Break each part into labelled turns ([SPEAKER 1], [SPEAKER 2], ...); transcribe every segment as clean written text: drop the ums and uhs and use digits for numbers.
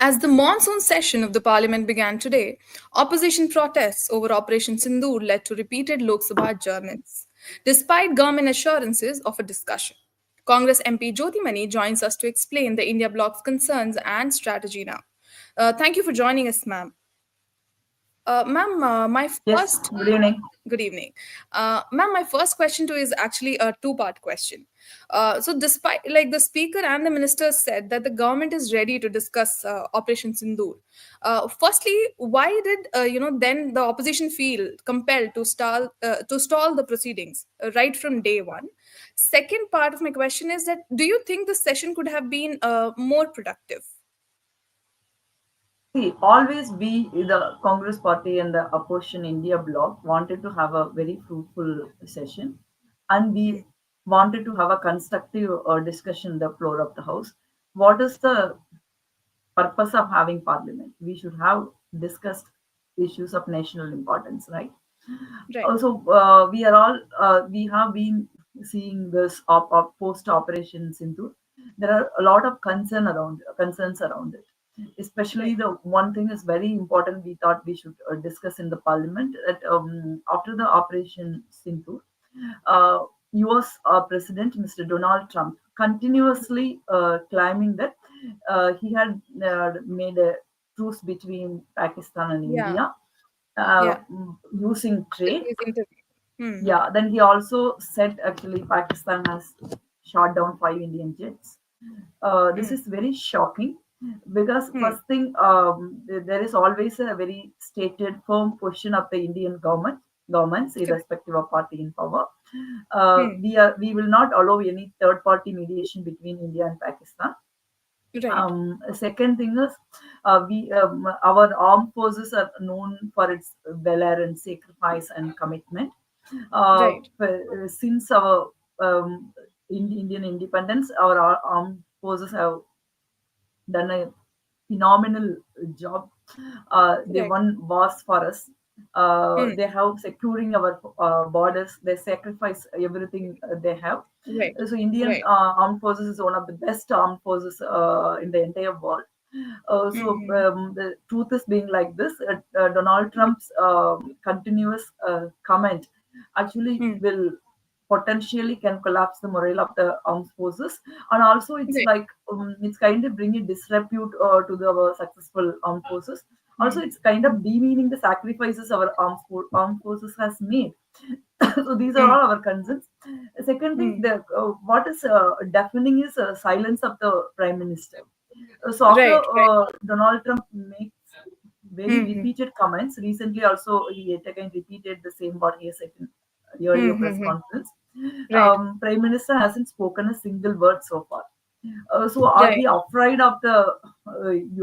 [SPEAKER 1] As the monsoon session of the parliament began today, opposition protests over Operation Sindoor led to repeated Lok Sabha adjournments, despite government assurances of a discussion. Congress MP Jothimani joins us to explain the India bloc's concerns and strategy now. Thank you for joining us, ma'am. Ma'am, my
[SPEAKER 2] Yes,
[SPEAKER 1] first
[SPEAKER 2] good evening.
[SPEAKER 1] good evening, ma'am. My first question to you is actually a two-part question. So, despite like the speaker and the minister said that the government is ready to discuss Operation Sindoor. Firstly, why did then the opposition feel compelled to stall the proceedings right from day one? Second part of my question is that do you think the session could have been more productive?
[SPEAKER 2] See, always we, the Congress Party and the opposition India bloc, wanted to have a very fruitful session, and we wanted to have a constructive discussion in the floor of the House. What is the purpose of having parliament? We should have discussed issues of national importance, right?
[SPEAKER 1] Right.
[SPEAKER 2] Also, we have been seeing this post operation Sindhu. There are a lot of concerns around it. Especially
[SPEAKER 1] Right.
[SPEAKER 2] the one thing is very important. We thought we should discuss in the parliament that after the operation Sindhu, uh, U.S. President Mr. Donald Trump continuously claiming that he had made a truce between Pakistan and
[SPEAKER 1] Yeah.
[SPEAKER 2] India
[SPEAKER 1] Yeah.
[SPEAKER 2] using
[SPEAKER 1] The
[SPEAKER 2] trade.
[SPEAKER 1] case interview.
[SPEAKER 2] Yeah, then he also said actually Pakistan has shot down 5 Indian jets. This is very shocking because
[SPEAKER 1] Hmm.
[SPEAKER 2] first thing, there is always a very stated firm position of the Indian governments,
[SPEAKER 1] Correct.
[SPEAKER 2] irrespective of party in power.
[SPEAKER 1] Hmm.
[SPEAKER 2] We will not allow any third party mediation between India and Pakistan.
[SPEAKER 1] Right.
[SPEAKER 2] Second thing is, we our armed forces are known for its valor and sacrifice and commitment.
[SPEAKER 1] Right.
[SPEAKER 2] Since our Indian independence, our armed forces have done a phenomenal job. They
[SPEAKER 1] Right.
[SPEAKER 2] won wars for us.
[SPEAKER 1] Hmm.
[SPEAKER 2] They have securing our borders. They sacrifice everything they have.
[SPEAKER 1] Right.
[SPEAKER 2] So Indian
[SPEAKER 1] Right.
[SPEAKER 2] armed forces is one of the best armed forces in the entire world.
[SPEAKER 1] Mm-hmm.
[SPEAKER 2] The truth is being like this. Donald Trump's continuous comment actually
[SPEAKER 1] Hmm.
[SPEAKER 2] will potentially can collapse the morale of the armed forces, and also it's
[SPEAKER 1] Right.
[SPEAKER 2] like it's kind of bringing disrepute to our successful armed forces. Also,
[SPEAKER 1] Hmm.
[SPEAKER 2] it's kind of demeaning the sacrifices our armed forces has made. So these are
[SPEAKER 1] Hmm.
[SPEAKER 2] all our concerns. Second thing,
[SPEAKER 1] Hmm.
[SPEAKER 2] the what is deafening is silence of the prime minister. So after
[SPEAKER 1] Right. Right.
[SPEAKER 2] Donald Trump makes very
[SPEAKER 1] Hmm.
[SPEAKER 2] repeated comments, recently also he yet again repeated the same what he has said in earlier
[SPEAKER 1] Hmm.
[SPEAKER 2] press
[SPEAKER 1] Hmm.
[SPEAKER 2] conference.
[SPEAKER 1] Right.
[SPEAKER 2] Prime Minister hasn't spoken a single word so far. So are
[SPEAKER 1] Right.
[SPEAKER 2] we afraid of the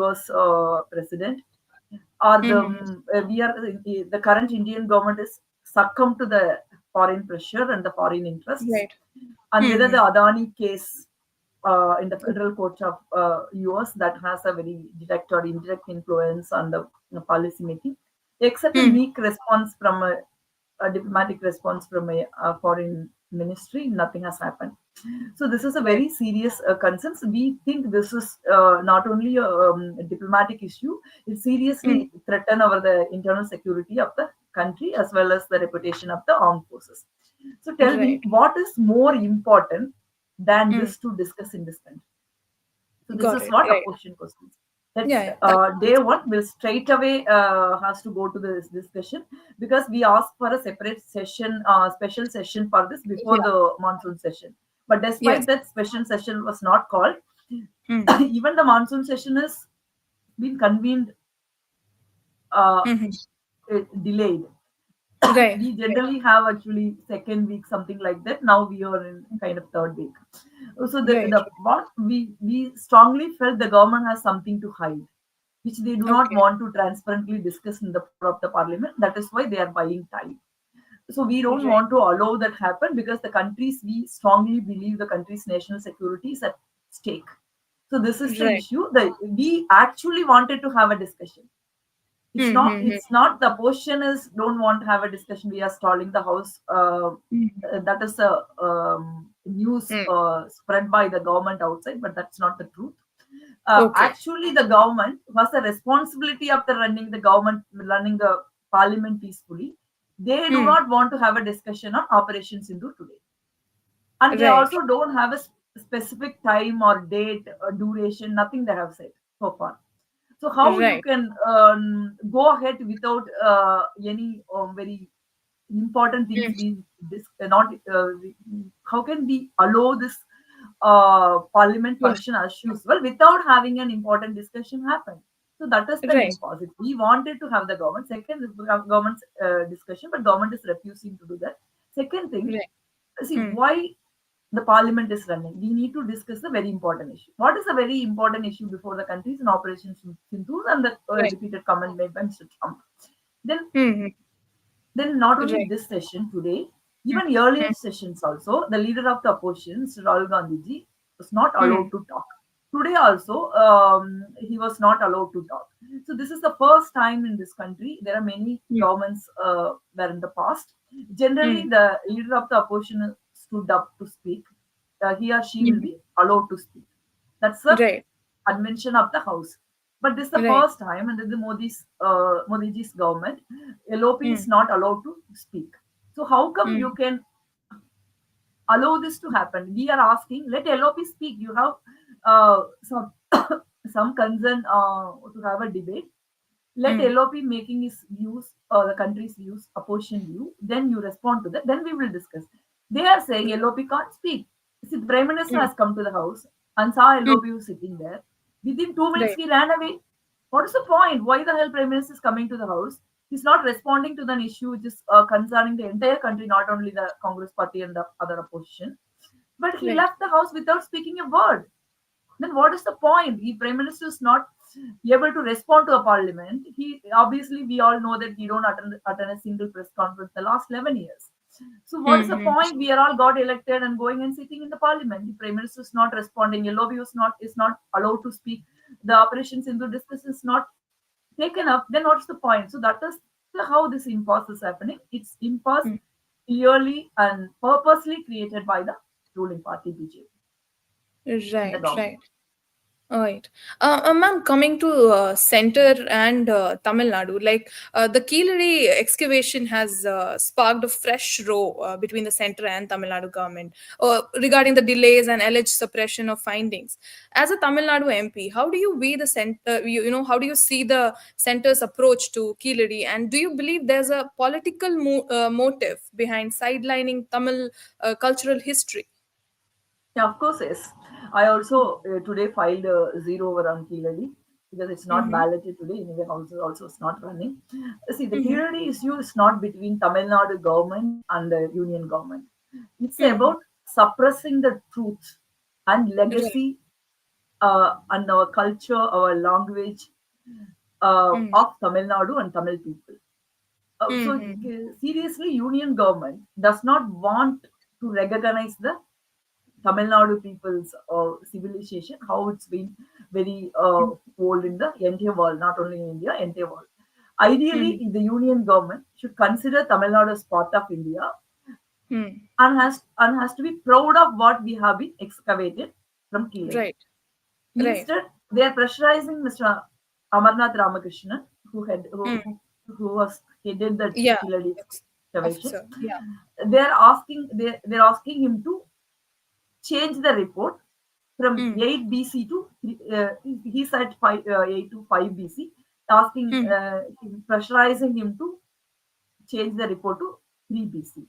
[SPEAKER 2] US president? Or
[SPEAKER 1] Hmm. Hmm.
[SPEAKER 2] we are the current Indian government is succumb to the foreign pressure and the foreign interests,
[SPEAKER 1] Right.
[SPEAKER 2] and
[SPEAKER 1] Hmm.
[SPEAKER 2] whether
[SPEAKER 1] Hmm.
[SPEAKER 2] the Adani case in the federal court of US that has a very direct or indirect influence on the policy making, except a
[SPEAKER 1] Hmm.
[SPEAKER 2] meek response from a diplomatic response from a foreign ministry, nothing has happened. So this is a
[SPEAKER 1] Right.
[SPEAKER 2] very serious concern. So we think this is not only a diplomatic issue; it
[SPEAKER 1] Hmm.
[SPEAKER 2] seriously threaten over the internal security of the country as well as the reputation of the armed forces. So tell me,
[SPEAKER 1] Right.
[SPEAKER 2] what is more important than
[SPEAKER 1] Hmm.
[SPEAKER 2] this to discuss in this country? So this
[SPEAKER 1] Got
[SPEAKER 2] is
[SPEAKER 1] it.
[SPEAKER 2] what
[SPEAKER 1] Right.
[SPEAKER 2] opposition questions. Let's
[SPEAKER 1] Yeah. Yeah. That
[SPEAKER 2] day
[SPEAKER 1] makes sense.
[SPEAKER 2] one will straight away has to go to this discussion because we asked for a separate session, special session for this before
[SPEAKER 1] Yeah.
[SPEAKER 2] the monsoon session. But
[SPEAKER 1] Yes.
[SPEAKER 2] despite that special session was not called,
[SPEAKER 1] Hmm.
[SPEAKER 2] even the monsoon session has been convened uh,
[SPEAKER 1] Hmm.
[SPEAKER 2] delayed.
[SPEAKER 1] Right.
[SPEAKER 2] We
[SPEAKER 1] Right.
[SPEAKER 2] generally have actually second week something like that. Now we are in kind of third week. So
[SPEAKER 1] Right.
[SPEAKER 2] the what we strongly felt the government has something to hide, which they do not
[SPEAKER 1] Okay.
[SPEAKER 2] want to transparently discuss in the floor of the parliament. That is why they are buying time. So we don't
[SPEAKER 1] Right.
[SPEAKER 2] want to allow that happen because the countries we strongly believe the country's national security is at stake. So this is the
[SPEAKER 1] Right.
[SPEAKER 2] issue. The we actually wanted to have a discussion. It's
[SPEAKER 1] Hmm.
[SPEAKER 2] not.
[SPEAKER 1] Hmm.
[SPEAKER 2] It's not. The position is don't want to have a discussion. We are stalling the house.
[SPEAKER 1] Hmm.
[SPEAKER 2] That is a news
[SPEAKER 1] Hmm.
[SPEAKER 2] spread by the government outside, but that's not the truth.
[SPEAKER 1] Okay.
[SPEAKER 2] Actually, the government was the responsibility of the running the parliament peacefully. They do
[SPEAKER 1] Hmm.
[SPEAKER 2] not want to have a discussion on Operation Sindoor today, and they
[SPEAKER 1] Right.
[SPEAKER 2] also don't have a specific time or date or duration. Nothing they have said so far. So how you
[SPEAKER 1] Right.
[SPEAKER 2] can go ahead without any very important things
[SPEAKER 1] Hmm.
[SPEAKER 2] being not how can we allow this parliament
[SPEAKER 1] Yeah.
[SPEAKER 2] function as usual without having an important discussion happen? So that is the
[SPEAKER 1] Right.
[SPEAKER 2] main positive. We wanted to have the government second government's discussion, but government is refusing to do that. Second thing,
[SPEAKER 1] Right.
[SPEAKER 2] see
[SPEAKER 1] Hmm.
[SPEAKER 2] why the parliament is running. We need to discuss the very important issue. What is a very important issue before the country is in Operation Sindoor and the
[SPEAKER 1] Right.
[SPEAKER 2] repeated comment made by Mr. Trump. Then
[SPEAKER 1] Hmm.
[SPEAKER 2] then not only
[SPEAKER 1] Right.
[SPEAKER 2] this session today,
[SPEAKER 1] Hmm.
[SPEAKER 2] even earlier
[SPEAKER 1] Hmm.
[SPEAKER 2] sessions also, the leader of the opposition, Mr. Rahul Gandhi ji, was not
[SPEAKER 1] Hmm.
[SPEAKER 2] allowed to talk. Today also, he was not allowed to talk. So this is the first time in this country. There are many
[SPEAKER 1] Hmm.
[SPEAKER 2] governments were in the past.
[SPEAKER 1] Hmm.
[SPEAKER 2] Generally, the leader of the opposition stood up to speak. He or she will
[SPEAKER 1] Hmm.
[SPEAKER 2] be allowed to speak. That's the
[SPEAKER 1] Right.
[SPEAKER 2] convention of the house. But this is the
[SPEAKER 1] Right.
[SPEAKER 2] first time under the Modi's government, LOP
[SPEAKER 1] Hmm.
[SPEAKER 2] is not allowed to speak. So how come
[SPEAKER 1] Hmm.
[SPEAKER 2] you can allow this to happen? We are asking, let LOP speak. You have some some concern to have a debate. Let
[SPEAKER 1] Hmm.
[SPEAKER 2] LOP making his views, the country's views, opposition view. Then you respond to that. Then we will discuss. They are saying LOP can't speak. See, the Prime Minister
[SPEAKER 1] Hmm.
[SPEAKER 2] has come to the house and saw
[SPEAKER 1] Hmm.
[SPEAKER 2] LOP sitting there. Within 2 minutes,
[SPEAKER 1] Right.
[SPEAKER 2] he ran away. What is the point? Why the hell Prime Minister is coming to the house? He's not responding to the issue which is concerning the entire country, not only the Congress party and the other opposition. But he
[SPEAKER 1] Right.
[SPEAKER 2] left the house without speaking a word. Then what is the point? The Prime Minister is not able to respond to a parliament. He obviously we all know that he don't attend a single press conference the last 11 years. So what is the
[SPEAKER 1] Hmm.
[SPEAKER 2] point? We are all got elected and going and sitting in the parliament. The Prime Minister is not responding. LOB is not allowed to speak. The operations into discussion is not taken up. Then what's the point? So that is how this impasse is happening. It's impasse
[SPEAKER 1] Hmm.
[SPEAKER 2] clearly and purposely created by the ruling party BJP and the
[SPEAKER 1] Right.
[SPEAKER 2] government.
[SPEAKER 1] Right. All right. Ma'am, coming to center and Tamil Nadu, like the Keezhadi excavation has sparked a fresh row between the center and Tamil Nadu government regarding the delays and alleged suppression of findings. As a Tamil Nadu MP, how do you weigh the center? How do you see the center's approach to Keezhadi, and do you believe there's a political motive behind sidelining Tamil cultural history?
[SPEAKER 2] Yeah, of course, yes. I also today filed a zero over on Keeladi because it's not
[SPEAKER 1] Mm-hmm.
[SPEAKER 2] balloted today. Anyway, also it's not running. See, the
[SPEAKER 1] Mm-hmm.
[SPEAKER 2] Keeladi issue is not between Tamil Nadu government and the union government. It's
[SPEAKER 1] Mm-hmm.
[SPEAKER 2] about suppressing the truth and
[SPEAKER 1] Right.
[SPEAKER 2] legacy and our culture, our language
[SPEAKER 1] Mm-hmm.
[SPEAKER 2] of Tamil Nadu and Tamil people.
[SPEAKER 1] Mm-hmm.
[SPEAKER 2] Seriously, union government does not want to recognize the Tamil Nadu people's civilization, how it's been very old in the entire world, not only in India, entire world.
[SPEAKER 1] Mm-hmm.
[SPEAKER 2] Ideally, the union government should consider Tamil Nadu as part of India
[SPEAKER 1] Mm-hmm.
[SPEAKER 2] and has to be proud of what we have been excavated from Keeladi.
[SPEAKER 1] Right. Right.
[SPEAKER 2] Instead, they are pressurizing Mr. Amarnath Ramakrishnan, who had
[SPEAKER 1] Mm.
[SPEAKER 2] who was headed the
[SPEAKER 1] Yeah.
[SPEAKER 2] Keeladi
[SPEAKER 1] Yes.
[SPEAKER 2] excavation.
[SPEAKER 1] Officer. Yeah.
[SPEAKER 2] They're asking him to change the report from
[SPEAKER 1] Mm.
[SPEAKER 2] 8 BC to he said 8 to 5 BC, asking
[SPEAKER 1] Mm.
[SPEAKER 2] pressurizing him to change the report to 3 BC.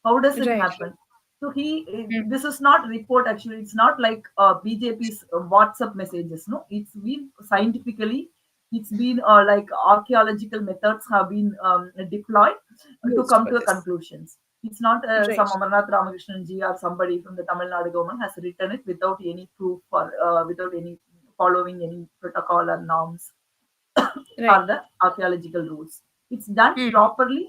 [SPEAKER 2] How does it
[SPEAKER 1] Right.
[SPEAKER 2] happen? So
[SPEAKER 1] Mm.
[SPEAKER 2] this is not report actually. It's not like BJP's WhatsApp messages. No, it's been scientifically. It's been like archaeological methods have been deployed to
[SPEAKER 1] Used
[SPEAKER 2] come
[SPEAKER 1] for
[SPEAKER 2] to a
[SPEAKER 1] this.
[SPEAKER 2] conclusions. It's not
[SPEAKER 1] Right.
[SPEAKER 2] some Amarnath Ramakrishnan ji or somebody from the Tamil Nadu government has written it without any proof or without any following any protocol or norms
[SPEAKER 1] Right.
[SPEAKER 2] are the archaeological rules. It's done
[SPEAKER 1] Mm.
[SPEAKER 2] properly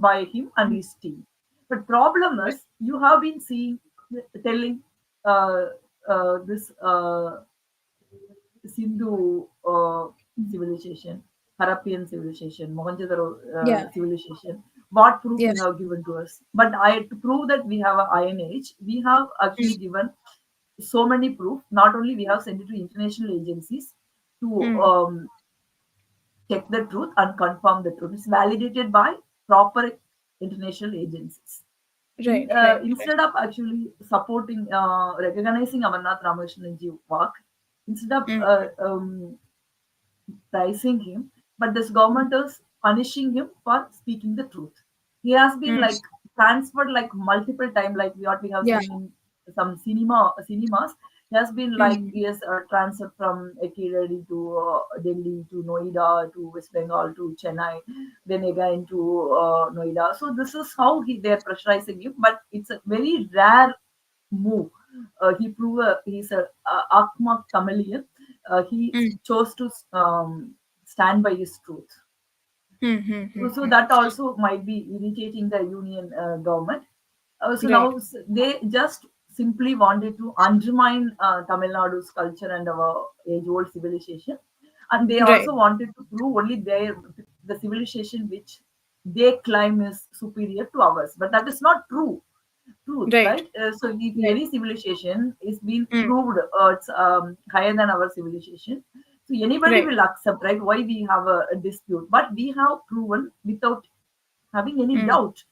[SPEAKER 2] by him and
[SPEAKER 1] Mm.
[SPEAKER 2] his team. But problem
[SPEAKER 1] Right.
[SPEAKER 2] is, you have been seeing, telling uh, this Sindhu civilization, Harappian civilization, Mohenjo-daro
[SPEAKER 1] Yeah.
[SPEAKER 2] civilization. What proof
[SPEAKER 1] Yeah.
[SPEAKER 2] you have given to us? But to prove that we have an Iron Age, we have
[SPEAKER 1] Mm.
[SPEAKER 2] actually given so many proof. Not only we have sent it to international agencies to
[SPEAKER 1] Mm.
[SPEAKER 2] check the truth and confirm the truth. It's validated by proper international agencies.
[SPEAKER 1] Right, right, right.
[SPEAKER 2] Instead of actually supporting, recognizing Amarnath Ramakrishnanji's work, instead of
[SPEAKER 1] Mm.
[SPEAKER 2] praising him, but this government is punishing him for speaking the truth. He has been
[SPEAKER 1] Mm.
[SPEAKER 2] like transferred like multiple times, like what we have
[SPEAKER 1] Yeah.
[SPEAKER 2] seen in some cinemas. He has been like
[SPEAKER 1] Mm.
[SPEAKER 2] he has transferred from Keezhadi to Delhi to Noida to West Bengal to Chennai, then again to Noida. So this is how they're pressurizing him, but it's a very rare move. He proved he's a Akmak Tamilian. He
[SPEAKER 1] Mm.
[SPEAKER 2] chose to stand by his truth.
[SPEAKER 1] Mm. Mm. Mm.
[SPEAKER 2] So
[SPEAKER 1] Mm.
[SPEAKER 2] that also might be irritating the union government. So
[SPEAKER 1] Right.
[SPEAKER 2] now they just simply wanted to undermine Tamil Nadu's culture and our age-old civilization, and they
[SPEAKER 1] Right.
[SPEAKER 2] also wanted to prove only the civilization which they claim is superior to ours, but that is not truth,
[SPEAKER 1] Right.
[SPEAKER 2] right? So if
[SPEAKER 1] Right.
[SPEAKER 2] any civilization is being
[SPEAKER 1] Mm.
[SPEAKER 2] proved it's higher than our civilization, so anybody
[SPEAKER 1] Right.
[SPEAKER 2] will accept, right? Why we have a dispute, but we have proven without having any
[SPEAKER 1] Mm.
[SPEAKER 2] doubt.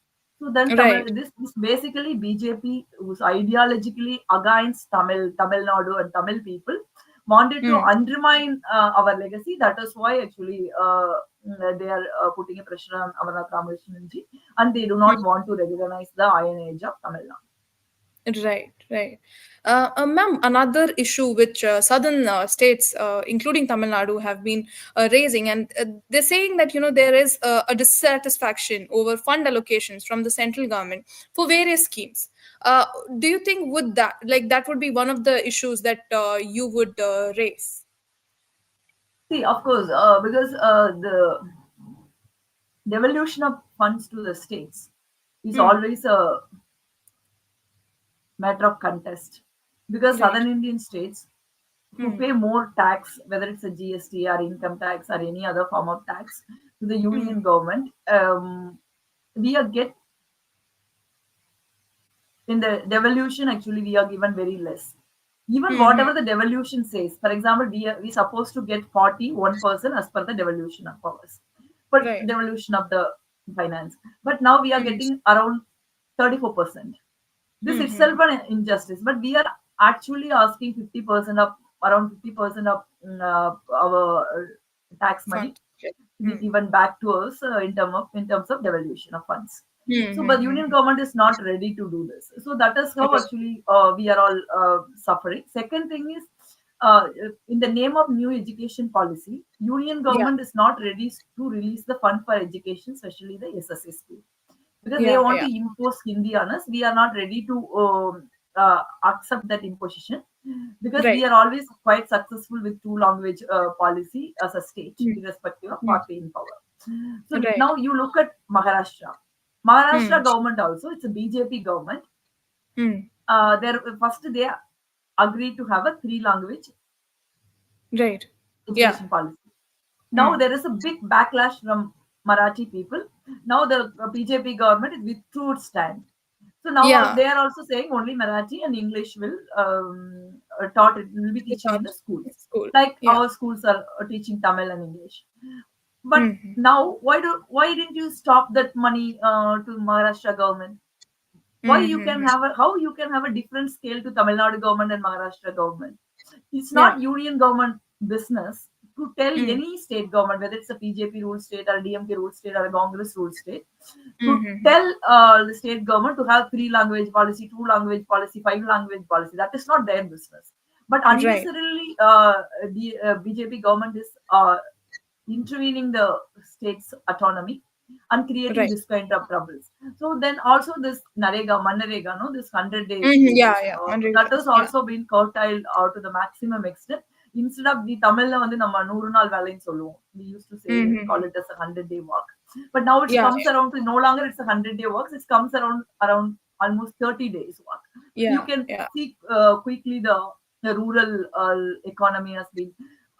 [SPEAKER 2] So then
[SPEAKER 1] Right.
[SPEAKER 2] this basically BJP was ideologically against Tamil Nadu and Tamil people wanted to
[SPEAKER 1] Mm.
[SPEAKER 2] undermine our legacy. That is why actually they are putting a pressure on Amarnath Ramakrishnanji, and they do
[SPEAKER 1] Mm.
[SPEAKER 2] not want to recognize the Iron Age of Tamil Nadu.
[SPEAKER 1] Right, right. Ma'am, another issue which southern states, including Tamil Nadu, have been raising, and they're saying that there is a dissatisfaction over fund allocations from the central government for various schemes. Uh, do you think would that that would be one of the issues that you would raise?
[SPEAKER 2] See, of course, because the devolution of funds to the states is
[SPEAKER 1] Hmm.
[SPEAKER 2] always a matter of contest, because
[SPEAKER 1] Right.
[SPEAKER 2] southern Indian states who
[SPEAKER 1] Hmm.
[SPEAKER 2] pay more tax, whether it's a GST or income tax or any other form of tax to the
[SPEAKER 1] Hmm.
[SPEAKER 2] union government, we are get in the devolution. Actually, we are given very less. Even
[SPEAKER 1] Hmm. Hmm.
[SPEAKER 2] whatever the devolution says, for example, we supposed to get 41% as per the devolution of ours, but
[SPEAKER 1] Right.
[SPEAKER 2] devolution of the finance. But now we are
[SPEAKER 1] Hmm.
[SPEAKER 2] getting around 34%. This
[SPEAKER 1] Hmm. Hmm.
[SPEAKER 2] itself an injustice, but we are actually asking 50% of around 50% of our tax money
[SPEAKER 1] Fund. Right.
[SPEAKER 2] to be
[SPEAKER 1] Hmm.
[SPEAKER 2] given back to us in terms of devolution of funds.
[SPEAKER 1] Hmm.
[SPEAKER 2] So,
[SPEAKER 1] Hmm.
[SPEAKER 2] but
[SPEAKER 1] Hmm.
[SPEAKER 2] union government is not ready to do this. So that is how
[SPEAKER 1] Right.
[SPEAKER 2] actually we are all suffering. Second thing is, in the name of new education policy, union
[SPEAKER 1] Yeah.
[SPEAKER 2] government is not ready to release the fund for education, especially the SSA school, because they
[SPEAKER 1] Yeah.
[SPEAKER 2] want
[SPEAKER 1] Yeah.
[SPEAKER 2] to impose Hindi on us. We are not ready to accept that imposition, because we
[SPEAKER 1] Right.
[SPEAKER 2] are always quite successful with two language policy as a state,
[SPEAKER 1] Hmm.
[SPEAKER 2] irrespective of
[SPEAKER 1] Hmm.
[SPEAKER 2] party in power. So
[SPEAKER 1] Right.
[SPEAKER 2] now you look at Maharashtra.
[SPEAKER 1] Hmm.
[SPEAKER 2] Maharashtra government also, it's a BJP government.
[SPEAKER 1] Hmm.
[SPEAKER 2] They agreed to have a three language
[SPEAKER 1] Right. Yeah.
[SPEAKER 2] education policy. Now
[SPEAKER 1] Hmm.
[SPEAKER 2] there is a big backlash from Marathi people. Now the BJP government withdrew its stand. So now
[SPEAKER 1] Yeah.
[SPEAKER 2] they are also saying only Marathi and English will taught. It will be
[SPEAKER 1] The
[SPEAKER 2] teaching in
[SPEAKER 1] thought
[SPEAKER 2] the schools,
[SPEAKER 1] school.
[SPEAKER 2] like
[SPEAKER 1] Yeah.
[SPEAKER 2] our schools are teaching Tamil and English. But
[SPEAKER 1] Hmm.
[SPEAKER 2] now, why didn't you stop that money to Maharashtra government? Why
[SPEAKER 1] Hmm.
[SPEAKER 2] you
[SPEAKER 1] Hmm.
[SPEAKER 2] can
[SPEAKER 1] Hmm.
[SPEAKER 2] have how you can have a different scale to Tamil Nadu government and Maharashtra government? It's
[SPEAKER 1] Yeah.
[SPEAKER 2] not union government business to tell
[SPEAKER 1] Hmm.
[SPEAKER 2] any state government, whether it's a BJP rule state or a DMK rule state or a Congress rule state,
[SPEAKER 1] Hmm.
[SPEAKER 2] to
[SPEAKER 1] Hmm. Hmm.
[SPEAKER 2] tell the state government to have three language policy, two language policy, five language policy. That is not their business. But
[SPEAKER 1] Right.
[SPEAKER 2] unnecessarily, the BJP government is intervening the state's autonomy and creating
[SPEAKER 1] Right.
[SPEAKER 2] this kind of troubles. So then also this Manarega, no, this 100 days
[SPEAKER 1] Hmm. Yeah.
[SPEAKER 2] wages,
[SPEAKER 1] Yeah.
[SPEAKER 2] that
[SPEAKER 1] 100
[SPEAKER 2] has
[SPEAKER 1] days. Yeah.
[SPEAKER 2] also been curtailed to the maximum extent. Instead of the Tamil வந்து நம்ம 100 நாள் வேலைன்னு சொல்லுவோம். We used to say,
[SPEAKER 1] Hmm. Hmm.
[SPEAKER 2] call
[SPEAKER 1] Hmm.
[SPEAKER 2] it as a 100-day work. But now it
[SPEAKER 1] Yeah.
[SPEAKER 2] comes around to no longer it's a 100-day work. It comes around almost 30 days work. So you
[SPEAKER 1] Yeah.
[SPEAKER 2] can
[SPEAKER 1] Yeah.
[SPEAKER 2] see quickly the rural economy has been.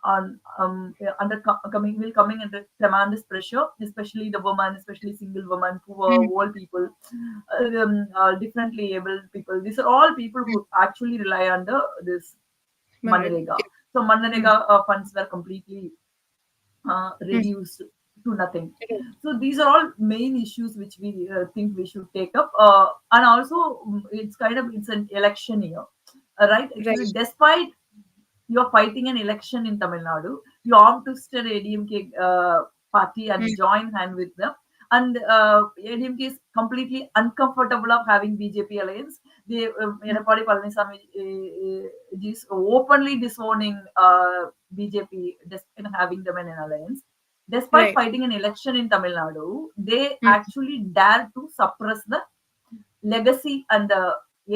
[SPEAKER 2] coming will coming under tremendous pressure, especially the woman, especially single woman, poor
[SPEAKER 1] Mm.
[SPEAKER 2] old people, differently able people. These are all people
[SPEAKER 1] Mm.
[SPEAKER 2] who actually rely on this
[SPEAKER 1] Manrega.
[SPEAKER 2] Manrega.
[SPEAKER 1] Yeah.
[SPEAKER 2] So
[SPEAKER 1] Mm.
[SPEAKER 2] Manrega funds were completely
[SPEAKER 1] Mm.
[SPEAKER 2] reduced to nothing.
[SPEAKER 1] Right.
[SPEAKER 2] So these are all main issues which we think we should take up. And also, it's an election year, right? Actually,
[SPEAKER 1] Right.
[SPEAKER 2] despite you're fighting an election in Tamil Nadu, you arm twisted ADMK party and
[SPEAKER 1] Mm.
[SPEAKER 2] join hand with them. And ADMK is completely uncomfortable of having BJP alliance. They,
[SPEAKER 1] Mm.
[SPEAKER 2] Edapadi Palaniswamy is openly disowning BJP in having them in an alliance. Despite
[SPEAKER 1] Right.
[SPEAKER 2] fighting an election in Tamil Nadu, they
[SPEAKER 1] Mm.
[SPEAKER 2] actually dare to suppress the legacy and the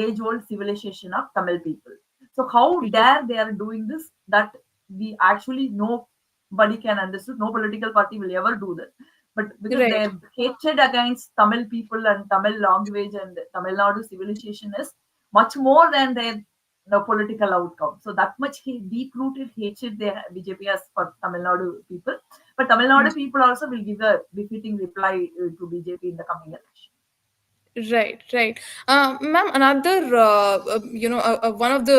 [SPEAKER 2] age-old civilization of Tamil people. So how
[SPEAKER 1] Right.
[SPEAKER 2] dare they are doing this? That we actually nobody can understand. No political party will ever do that. But because
[SPEAKER 1] Right.
[SPEAKER 2] their hatred against Tamil people and Tamil language and Tamil Nadu civilization is much more than their political outcome. So that much deep-rooted hatred BJP has for Tamil Nadu people. But Tamil
[SPEAKER 1] Mm.
[SPEAKER 2] Nadu people also will give a befitting reply to BJP in the coming election.
[SPEAKER 1] Right, right. Ma'am, another, one of the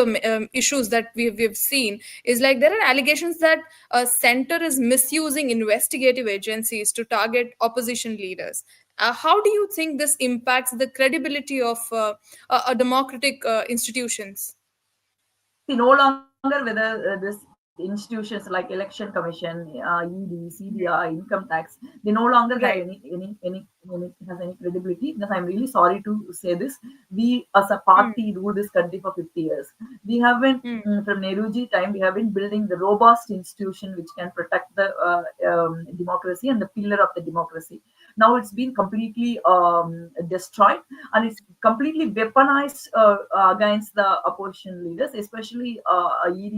[SPEAKER 1] issues that we've seen is like there are allegations that center is misusing investigative agencies to target opposition leaders. How do you think this impacts the credibility of democratic institutions?
[SPEAKER 2] See, no longer whether this institutions like election commission, ED, CBI, income tax, they no longer have
[SPEAKER 1] Right.
[SPEAKER 2] any has any credibility. Because I'm really sorry to say this, we as a
[SPEAKER 1] Mm.
[SPEAKER 2] party ruled this country for 50 years. We have been
[SPEAKER 1] Mm.
[SPEAKER 2] from Nehruji time, we have been building the robust institution which can protect the democracy and the pillar of the democracy. Now it's been completely destroyed, and it's completely weaponized against the opposition leaders, especially ED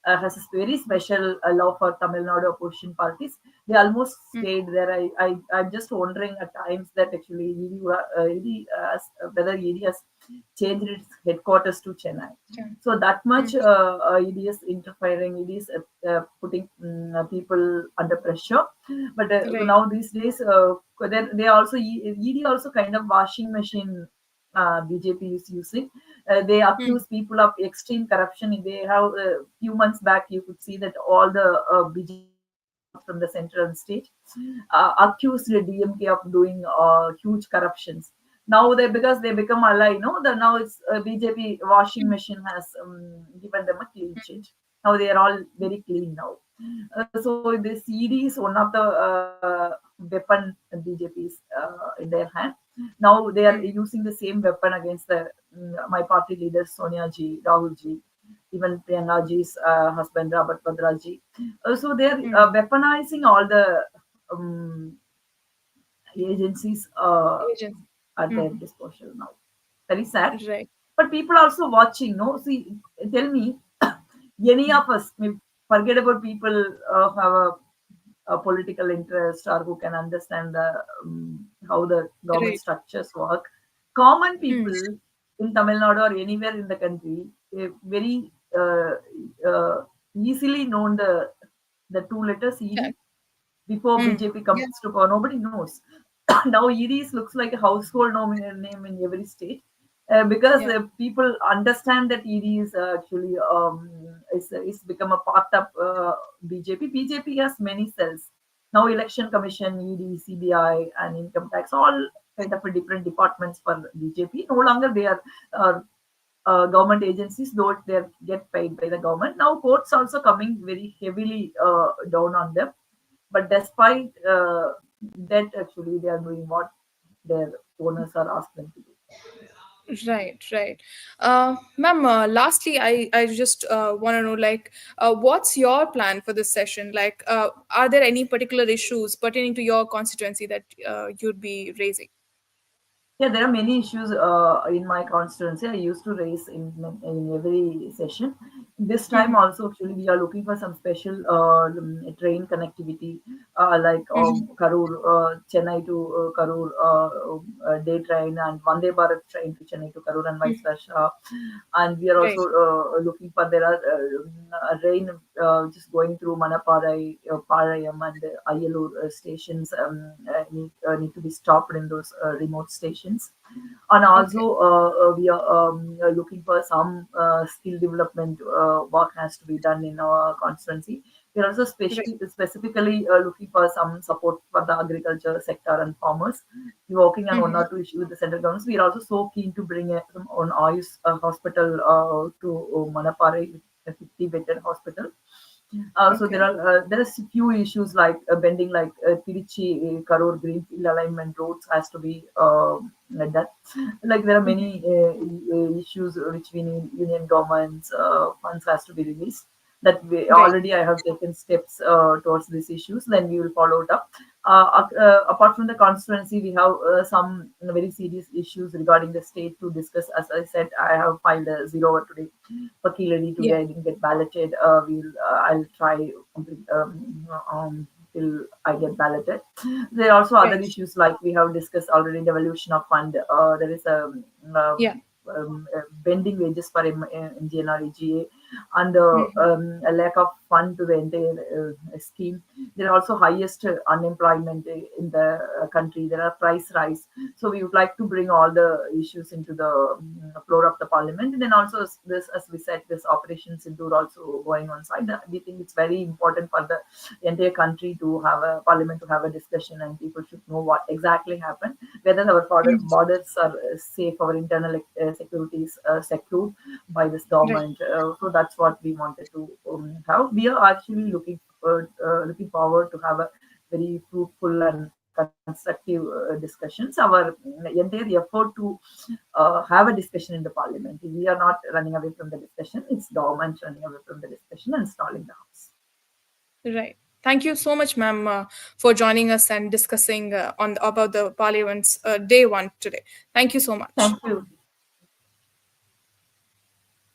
[SPEAKER 2] has a very special law for Tamil Nadu opposition parties. They almost
[SPEAKER 1] Mm.
[SPEAKER 2] stayed there. I'm just wondering at times that actually ED whether ED has changed its headquarters to Chennai.
[SPEAKER 1] Yeah.
[SPEAKER 2] So that
[SPEAKER 1] Mm.
[SPEAKER 2] much ED is interfering, ED is putting people under pressure. But
[SPEAKER 1] Right.
[SPEAKER 2] now these days, they also ED also kind of washing machine BJP is using. They
[SPEAKER 1] Mm.
[SPEAKER 2] accuse people of extreme corruption. They have few months back, you could see that all the BJP from the central state accused the DMK of doing huge corruptions. Now they because they become ally, now it's BJP washing
[SPEAKER 1] Mm.
[SPEAKER 2] machine has given them a clean sheet. Now they are all very clean now. So this ED is one of the weapon BJP's in their hand. Now they are
[SPEAKER 1] Mm.
[SPEAKER 2] using the same weapon against my party leaders Sonia ji, Rahul ji, even Priyanka ji's husband Robert Vadra ji. So they are
[SPEAKER 1] Mm.
[SPEAKER 2] weaponizing all the um, agencies
[SPEAKER 1] Agency.
[SPEAKER 2] at their
[SPEAKER 1] Mm.
[SPEAKER 2] disposal now. Very sad.
[SPEAKER 1] Right.
[SPEAKER 2] But people are also watching, no? See, tell me, any
[SPEAKER 1] Mm.
[SPEAKER 2] of us, forget about people who have a political interest or who can understand how the government
[SPEAKER 1] Right.
[SPEAKER 2] structures work. Common
[SPEAKER 1] Mm.
[SPEAKER 2] people in Tamil Nadu or anywhere in the country, very easily known the two letters
[SPEAKER 1] Yeah.
[SPEAKER 2] ED before
[SPEAKER 1] Mm.
[SPEAKER 2] BJP
[SPEAKER 1] Yeah.
[SPEAKER 2] comes to power. Nobody knows. Now EDs looks like a household name in every state because
[SPEAKER 1] Yeah.
[SPEAKER 2] people understand that ED is actually is become a part of BJP. BJP has many cells now. Election Commission, ED, CBI, and income tax, all kind of a different departments for BJP. No longer they are government agencies, though they get paid by the government. Now courts also coming very heavily down on them, but despite that, actually, they are doing what their owners are asking them to do.
[SPEAKER 1] Right, right. Ma'am, lastly, I just want to know, like, what's your plan for this session? Like, are there any particular issues pertaining to your constituency that you'd be raising?
[SPEAKER 2] Yeah, there are many issues in my constituency. I used to raise in every session. This time
[SPEAKER 1] Mm-hmm.
[SPEAKER 2] also, actually, we are looking for some special train connectivity. like
[SPEAKER 1] Mm-hmm.
[SPEAKER 2] Karur, Chennai to Karur day train, and Vande Bharat train to Chennai to Karur, and vice versa. And we are also
[SPEAKER 1] Right.
[SPEAKER 2] looking for there are rain just going through Manaparai, Parayam, and Ayalur stations need to be stopped in those remote stations. And
[SPEAKER 1] Okay.
[SPEAKER 2] also, we are looking for some skill development work has to be done in our constituency. We are also
[SPEAKER 1] Right.
[SPEAKER 2] specifically looking for some support for the agriculture sector and farmers. We're working on one
[SPEAKER 1] Mm-hmm.
[SPEAKER 2] or two issues with the central government. We are also so keen to bring some on Ayush hospital to Manapare, a 50-bedded hospital. So
[SPEAKER 1] Okay.
[SPEAKER 2] there are few issues like bending, like Tiruchi Karur greenfield alignment roads has to be done. Like there are
[SPEAKER 1] Mm-hmm.
[SPEAKER 2] many issues which we need union governments funds has to be released. That we
[SPEAKER 1] Right.
[SPEAKER 2] already I have taken steps towards these issues. Then we will follow it up. Apart from the constituency, we have some very serious issues regarding the state to discuss. As I said, I have filed a zero over today for Keezhadi
[SPEAKER 1] Yeah.
[SPEAKER 2] today. I didn't get balloted. I'll try till I get balloted. There are also other
[SPEAKER 1] Right.
[SPEAKER 2] issues like we have discussed already. Devolution of fund. There is
[SPEAKER 1] Yeah.
[SPEAKER 2] bending wages for MGNR and
[SPEAKER 1] Mm-hmm.
[SPEAKER 2] a lack of fund to the entire scheme. There are also highest unemployment in the country. There are price rise. So we would like to bring all the issues into the floor of the parliament. And then also this, as we said, this Operation Sindoor also going on side. We think it's very important for the entire country to have a parliament to have a discussion, and people should know what exactly happened, whether our borders are safe, our internal security is secured by this
[SPEAKER 1] Right.
[SPEAKER 2] government. So that's what we wanted to have. We are actually looking forward to have a very fruitful and constructive discussions. Our entire effort to have a discussion in the parliament. We are not running away from the discussion. It's government running away from the discussion and stalling the house.
[SPEAKER 1] Right. Thank you so much, ma'am, for joining us and discussing on about the Parliament's day one today. Thank you so much.
[SPEAKER 2] Thank you.